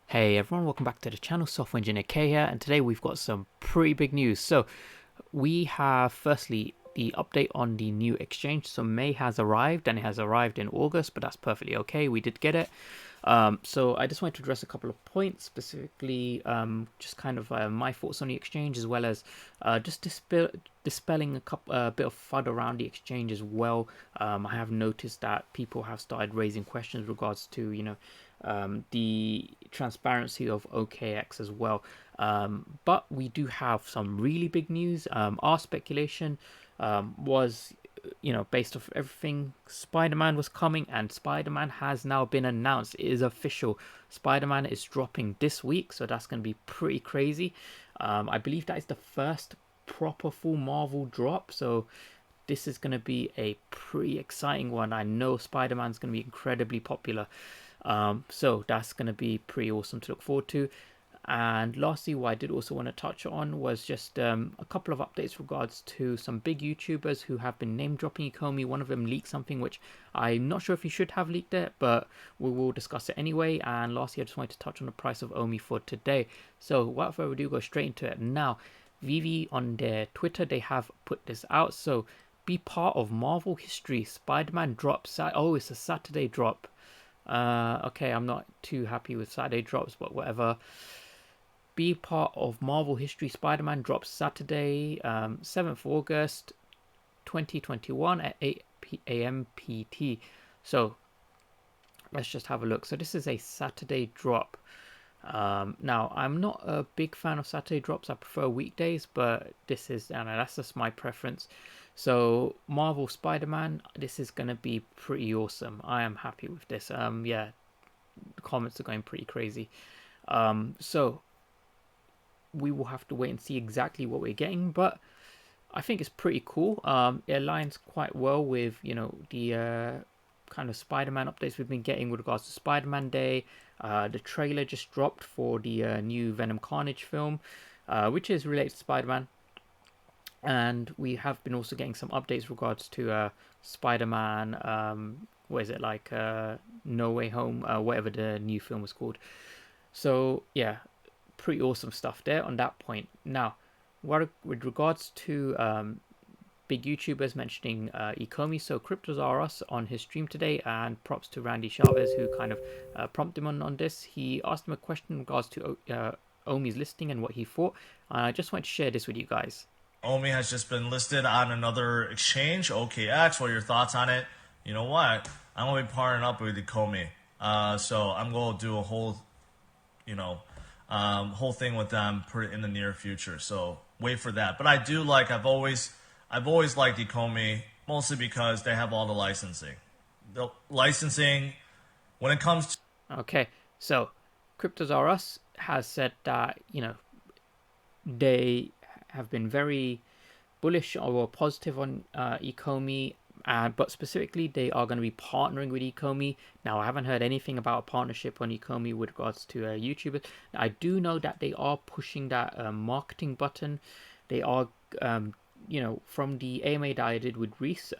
Hey everyone, welcome back to the channel. Software Engineer K here, and today we've got some pretty big news. So we have firstly the update on the new exchange. So May has arrived, and it has arrived in August, but that's perfectly okay. We did get it. So I just wanted to address a couple of points, specifically just kind of my thoughts on the exchange, as well as just dispelling a bit of FUD around the exchange as well. I have noticed that people have started raising questions with regards to, the transparency of OKEx as well. But we do have some really big news. Our speculation was, based off everything, Spider-Man was coming, and Spider-Man has now been announced. It is official. Spider-Man is dropping this week, so that's going to be pretty crazy. I believe that is the first proper full Marvel drop, so this is going to be a pretty exciting one. I know Spider-Man's going to be incredibly popular. So that's going to be pretty awesome to look forward to. And lastly, what I did also want to touch on was just a couple of updates regards to some big YouTubers who have been name dropping Ecomi. One of them leaked something which I'm not sure if he should have leaked it, but we will discuss it anyway. And lastly, I just wanted to touch on the price of OMI for today. So without further ado, go straight into it. Now, VeVe on their Twitter, they have put this out. So be part of Marvel history. Spider-Man drops. Oh, it's a Saturday drop. Okay, I'm not too happy with Saturday drops, but whatever. Be part of Marvel history. Spider-Man drops Saturday, 7th August 2021 at 8 a.m. PT. So let's just have a look. So this is a Saturday drop. Now, I'm not a big fan of Saturday drops. I prefer weekdays, but this is, I know, that's just my preference. So Marvel Spider-Man, this is going to be pretty awesome. I am happy with this. Yeah, the comments are going pretty crazy. So we will have to wait and see exactly what we're getting, but I think it's pretty cool. It aligns quite well with, the kind of Spider-Man updates we've been getting with regards to Spider-Man Day. The trailer just dropped for the new Venom Carnage film, which is related to Spider-Man. And we have been also getting some updates regards to Spider-Man, what is it, like No Way Home, whatever the new film was called. So yeah, pretty awesome stuff there on that point. Now, with regards to big YouTubers mentioning Ecomi, so Cryptos R Us on his stream today, and props to Randy Chavez who kind of prompted him on this. He asked him a question in regards to Omi's listing and what he thought. I just want to share this with you guys. OMI has just been listed on another exchange, OKEx. What are your thoughts on it? You know what? I'm gonna be partnering up with the Comey. So I'm gonna do a whole, whole thing with them in the near future. So wait for that. But I do like. I've always liked the Comey mostly because they have all the licensing. The licensing when it comes to Okay, so Cryptos R Us has said that, they have been very bullish or positive on Ecomi, but specifically they are going to be partnering with Ecomi. Now, I haven't heard anything about a partnership on Ecomi with regards to YouTubers. I do know that they are pushing that marketing button. They are, from the AMA that I did with Reese,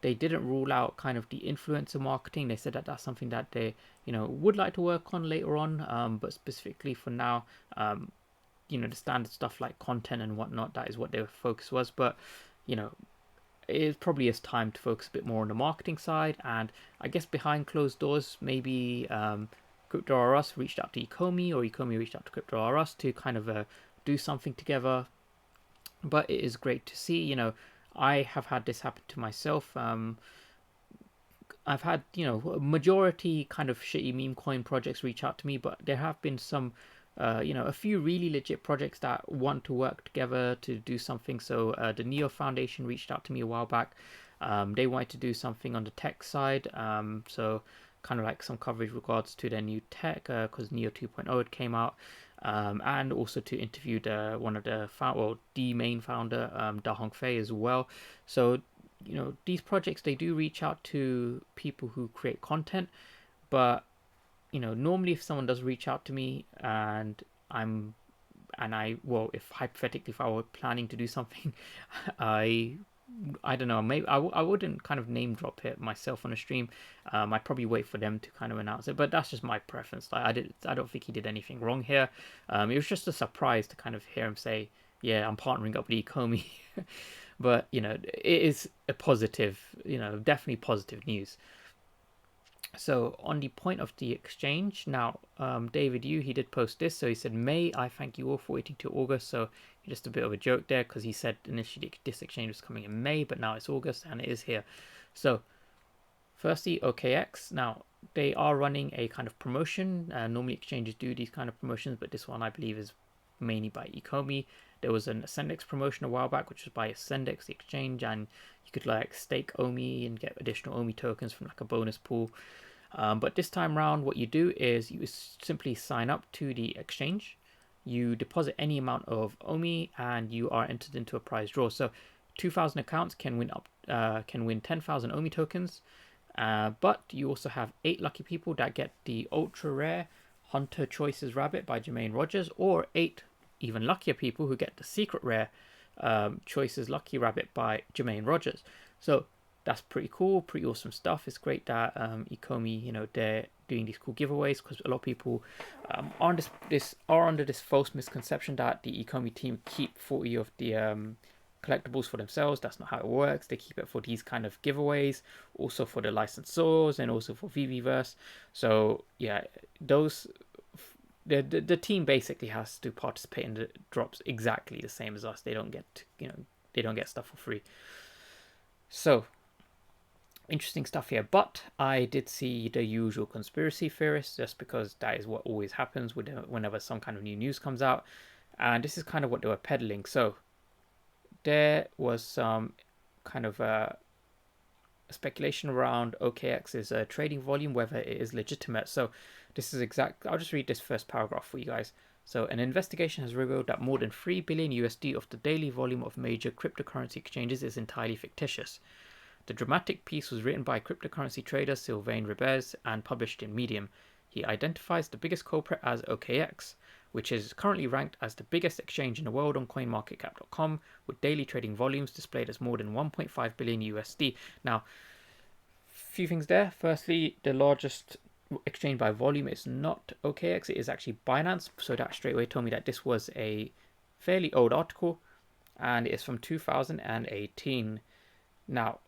they didn't rule out kind of the influencer marketing. They said that that's something that they, would like to work on later on, but specifically for now, the standard stuff like content and whatnot, that is what their focus was. But you know it probably is time to focus a bit more on the marketing side, and I guess behind closed doors, maybe Crypto R Us reached out to Ecomi, or Ecomi reached out to Crypto R Us to kind of do something together. But it is great to see. I have had this happen to myself. I've had, a majority kind of shitty meme coin projects reach out to me, but there have been some, a few really legit projects that want to work together to do something. So the Neo Foundation reached out to me a while back. They wanted to do something on the tech side. So kind of like some coverage regards to their new tech, because Neo 2.0 had came out. And also to interview one of the main founder, Da Hong Fei as well. So these projects, they do reach out to people who create content, but normally if someone does reach out to me and if hypothetically if I were planning to do something, I I don't know. Maybe I wouldn't kind of name drop it myself on a stream. I'd probably wait for them to kind of announce it, but that's just my preference. Like I don't think he did anything wrong here. It was just a surprise to kind of hear him say, "Yeah, I'm partnering up with Ecomi." But it is a positive. Definitely positive news. So on the point of the exchange, now David he did post this. So he said, "May I thank you all for waiting till August." So just a bit of a joke there because he said initially this exchange was coming in May, but now it's August and it is here. So firstly, OKEx. Now they are running a kind of promotion. Normally exchanges do these kind of promotions, but this one I believe is mainly by Ecomi. There was an Ascendex promotion a while back, which was by Ascendex, the exchange, and you could like stake OMI and get additional OMI tokens from like a bonus pool. But this time around, what you do is you simply sign up to the exchange. You deposit any amount of OMI, and you are entered into a prize draw. So, 2,000 accounts can win 10,000 OMI tokens. But you also have 8 lucky people that get the ultra rare Hunter Choices Rabbit by Jermaine Rogers, or 8 even luckier people who get the secret rare Choices Lucky Rabbit by Jermaine Rogers. So that's pretty cool, pretty awesome stuff. It's great that Ecomi, they're doing these cool giveaways because a lot of people are under this false misconception that the Ecomi team keep 40 of the collectibles for themselves. That's not how it works. They keep it for these kind of giveaways, also for the licensors and also for VeVeVerse. So yeah, those the team basically has to participate in the drops exactly the same as us. They don't get they don't get stuff for free. So interesting stuff here, but I did see the usual conspiracy theorists just because that is what always happens whenever some kind of new news comes out, and this is kind of what they were peddling. So there was some kind of speculation around OKEx's trading volume, whether it is legitimate. So this is exact. I'll just read this first paragraph for you guys. So an investigation has revealed that more than 3 billion USD of the daily volume of major cryptocurrency exchanges is entirely fictitious. The dramatic piece was written by cryptocurrency trader Sylvain Ribez and published in Medium. He identifies the biggest culprit as OKEx, which is currently ranked as the biggest exchange in the world on CoinMarketCap.com, with daily trading volumes displayed as more than 1.5 billion USD. Now, few things there. Firstly, the largest exchange by volume is not OKEx, it is actually Binance. So that straight away told me that this was a fairly old article and it's from 2018. Now,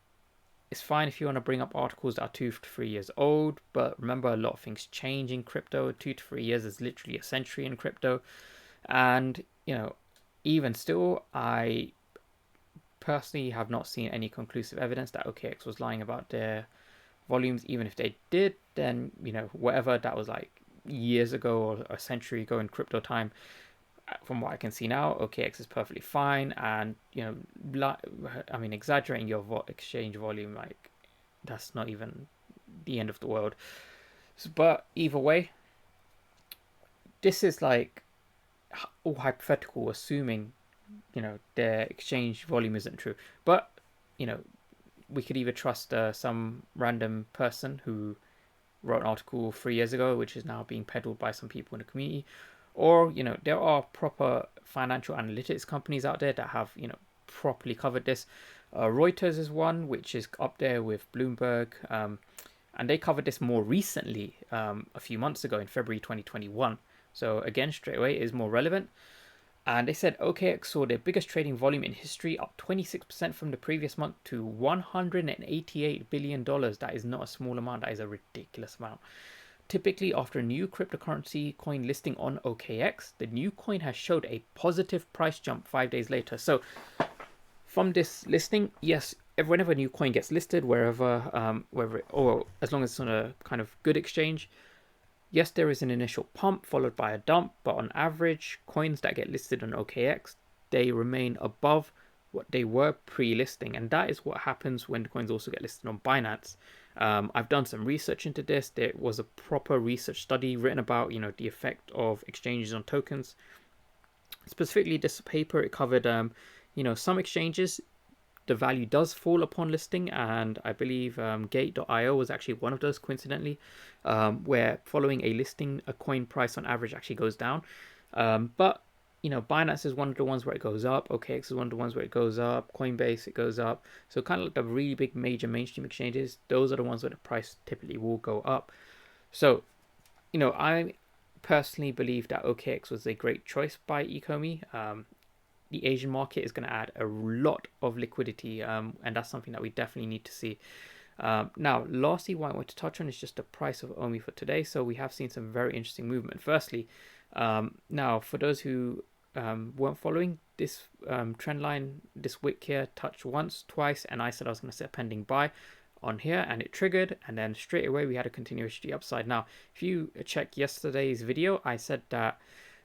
it's fine if you want to bring up articles that are 2 to 3 years old, but remember a lot of things change in crypto. 2 to 3 years is literally a century in crypto. And, even still, I personally have not seen any conclusive evidence that OKEx was lying about their volumes. Even if they did, then, whatever, that was like years ago or a century ago in crypto time. From what I can see now, OKEx is perfectly fine, and exaggerating your exchange volume, like that's not even the end of the world. But either way, this is like all hypothetical, assuming their exchange volume isn't true. But we could either trust some random person who wrote an article 3 years ago, which is now being peddled by some people in the community, or there are proper financial analytics companies out there that have properly covered this. Reuters is one which is up there with Bloomberg, and they covered this more recently, a few months ago in February 2021. So again, straight away, it is more relevant. And they said OKEx saw their biggest trading volume in history, up 26% from the previous month to $188 billion. That is not a small amount. That is a ridiculous amount. Typically, after a new cryptocurrency coin listing on OKEx, the new coin has showed a positive price jump 5 days later. So from this listing, yes, whenever a new coin gets listed, or as long as it's on a kind of good exchange, yes, there is an initial pump followed by a dump, but on average, coins that get listed on OKEx, they remain above what they were pre-listing, and that is what happens when the coins also get listed on Binance. I've done some research into this. There was a proper research study written about the effect of exchanges on tokens. Specifically, this paper, it covered some exchanges, the value does fall upon listing, and I believe Gate.io was actually one of those, coincidentally, where following a listing, a coin price on average actually goes down. But Binance is one of the ones where it goes up. OKEx is one of the ones where it goes up. Coinbase, it goes up. So kind of like the really big major mainstream exchanges, those are the ones where the price typically will go up. So, I personally believe that OKEx was a great choice by Ecomi. The Asian market is going to add a lot of liquidity, and that's something that we definitely need to see. Now, lastly, what I want to touch on is just the price of OMI for today. So we have seen some very interesting movement. Firstly, now for those who weren't following this trend line, this wick here touched once, twice, and I said I was going to set a pending buy on here, and it triggered, and then straight away we had a continuation upside. Now, if you check yesterday's video, I said that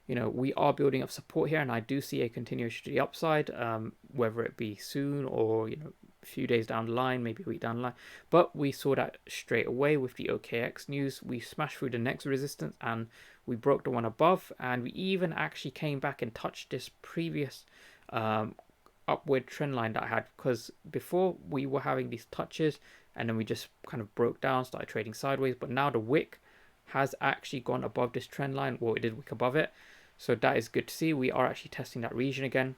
we are building up support here, and I do see a continuation to the upside, whether it be soon or a few days down the line, maybe a week down the line. But we saw that straight away with the OKEx news. We smashed through the next resistance and we broke the one above, and we even actually came back and touched this previous upward trend line that I had, because before we were having these touches and then we just kind of broke down, started trading sideways. But now the wick has actually gone above this trend line, or it did wick above it. So that is good to see. We are actually testing that region again.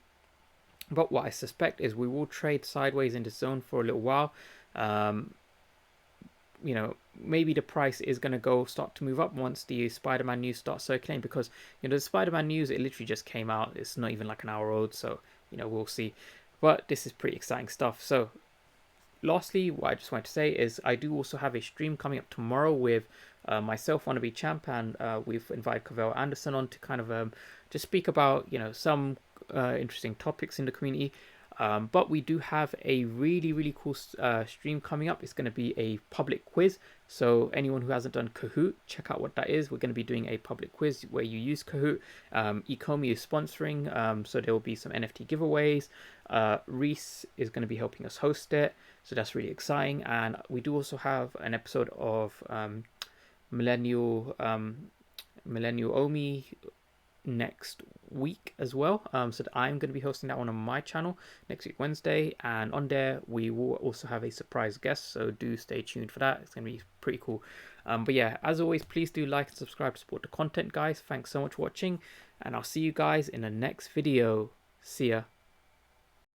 But what I suspect is we will trade sideways in this zone for a little while. Maybe the price is going to start to move up once the Spiderman news starts circulating, because the Spiderman news, it literally just came out. It's not even like an hour old, so we'll see. But this is pretty exciting stuff. So lastly, what I just want to say is I do also have a stream coming up tomorrow with myself, Wannabe Champ, and we've invited Cavell Anderson on to kind of just speak about some interesting topics in the community. But we do have a really, really cool stream coming up. It's going to be a public quiz. So anyone who hasn't done Kahoot, check out what that is. We're going to be doing a public quiz where you use Kahoot. Ecomi is sponsoring, so there will be some NFT giveaways. Reese is going to be helping us host it. So that's really exciting. And we do also have an episode of Millennial OMI next week as well, so that I'm going to be hosting that one on my channel next week Wednesday, and on there we will also have a surprise guest, so do stay tuned for that. It's going to be pretty cool. But yeah, as always, please do like and subscribe to support the content, guys. Thanks so much for watching, and I'll see you guys in the next video. See ya.